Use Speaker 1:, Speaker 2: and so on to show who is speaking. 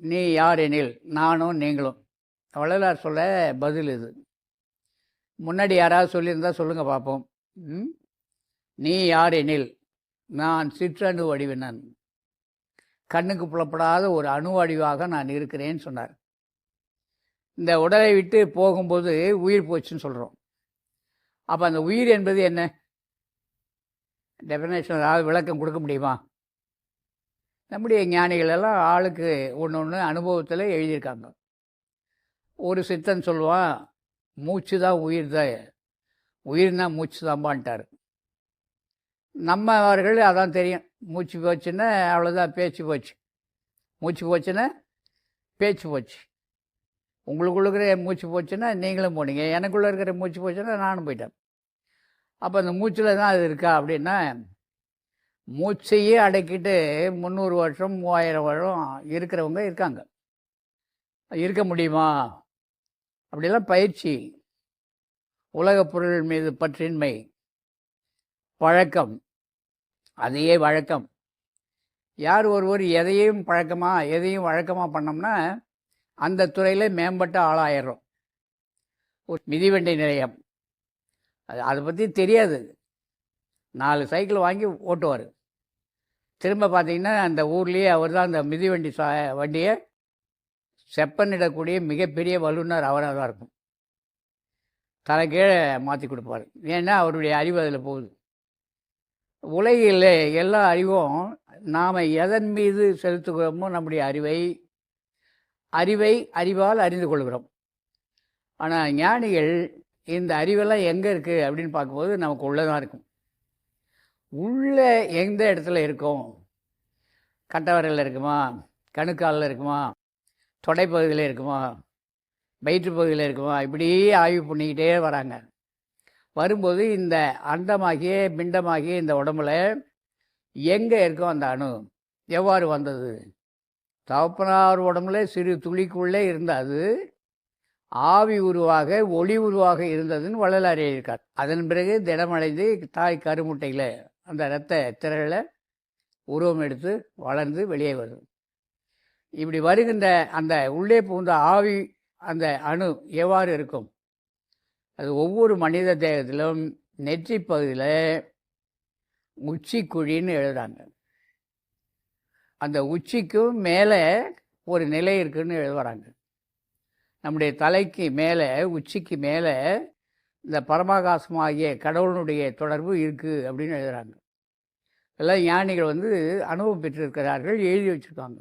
Speaker 1: நீ யார் எனில் நானும் நீங்களும். வள்ளலார் சொல்ல பதில் இது. முன்னாடி யாராவது சொல்லியிருந்தா சொல்லுங்கள் பார்ப்போம். ம் நீ யார் எனில் நான் சிற்றணு வடிவினன், கண்ணுக்கு புலப்படாத ஒரு அணு வடிவாக நான் இருக்கிறேன்னு சொன்னார். இந்த உடலை விட்டு போகும்போது உயிர் போச்சுன்னு சொல்கிறோம். அப்போ அந்த உயிர் என்பது என்ன? டெஃபினேஷன் ஏதாவது விளக்கம் கொடுக்க முடியுமா? நம்முடைய ஞானிகள் எல்லாம் ஆளுக்கு ஒன்று ஒன்று அனுபவத்தில் எழுதியிருக்காங்க. ஒரு சித்தன் சொல்லுவான், மூச்சு தான் உயிர் தான், உயிர்னா மூச்சு தான்பான்ட்டார். நம்ம அவர்கள் அதான் தெரியும், மூச்சு போச்சுன்னா அவ்வளோதான், பேச்சு போச்சு. மூச்சு போச்சுன்னா பேச்சு போச்சு. உங்களுக்குள்ள இருக்கிற மூச்சு போச்சுன்னா நீங்களும் போனீங்க, எனக்குள்ளே இருக்கிற மூச்சு போச்சுன்னா நானும் போயிட்டேன். அப்போ அந்த மூச்சில் தான் அது இருக்கா அப்படின்னா, மூச்சையே அடக்கிட்டு 300 வருஷம் 3000 வருடம் இருக்கிறவங்க இருக்காங்க. இருக்க முடியுமா? அப்படிலாம் பயிற்சி, உலகப் பொருள் மீது பற்றின்மை, பழக்கம், அதையே வழக்கம். யார் ஒருவர் எதையும் எதையும் வழக்கமாக பண்ணோம்னா அந்த துறையில் மேம்பட்ட ஆளாயிடுறோம். ஒரு மிதிவண்டி நிலையம், அதை பற்றி தெரியாது, 4 சைக்கிள் வாங்கி ஓட்டுவார். திரும்ப பார்த்தீங்கன்னா அந்த ஊர்லேயே அவர் தான் அந்த மிதிவண்டி வண்டியை செப்பனிடக்கூடிய மிகப்பெரிய வல்லுநர் அவராக தான் இருக்கும். தலைகீழே மாற்றி கொடுப்பார். ஏன்னா அவருடைய அறிவு அதில் போகுது. உலகில் எல்லா அறிவும் நாம் எதன் மீது செலுத்துகிறோமோ நம்முடைய அறிவால் அறிந்து கொள்கிறோம். ஆனால் ஞானிகள் இந்த அறிவெல்லாம் எங்கே இருக்குது அப்படின்னு பார்க்கும்போது நமக்கு உள்ளே தான் இருக்கும். உள்ளே எந்த இடத்துல இருக்கும்? கட்டவரையில் இருக்குமா, கணுக்காலில் இருக்குமா, தொடைப்பகுதியில் இருக்குமா, வயிற்றுப்பகுதியில் இருக்குமா, இப்படியே ஆய்வு பண்ணிக்கிட்டே வராங்க. வரும்போது இந்த அண்டமாகிய பிண்டமாகிய இந்த உடம்புல எங்கே இருக்கும் அந்த அணு? எவ்வாறு வந்தது? தகப்பனார் உடம்புல சிறு துளிக்குள்ளே இருந்த அது ஆவி உருவாக ஒளி உருவாக இருந்ததுன்னு வள்ளலார் எழுதியிருக்கார். அதன் பிறகு திடமடைந்து தாய் கருமுட்டையில் அந்த இரத்த திரள உருவம் எடுத்து வளர்ந்து வெளியே வருது. இப்படி வருகின்ற அந்த உள்ளே புகுந்த ஆவி, அந்த அணு எவ்வாறு இருக்கும்? அது ஒவ்வொரு மனித தேகத்திலும் நெற்றி பகுதியில் உச்சிக்குழின்னு எழுதுறாங்க. அந்த உச்சிக்கும் மேலே ஒரு நிலை இருக்குதுன்னு எழுதுறாங்க. நம்முடைய தலைக்கு மேலே, உச்சிக்கு மேலே இந்த பரமாகாசமாகிய கடவுளுடைய தொடர்பு இருக்குது அப்படின்னு எழுதுகிறாங்க. எல்லாம் ஞானிகள் அனுபவம் பெற்றிருக்கிறார்கள், எழுதி வச்சுருக்காங்க.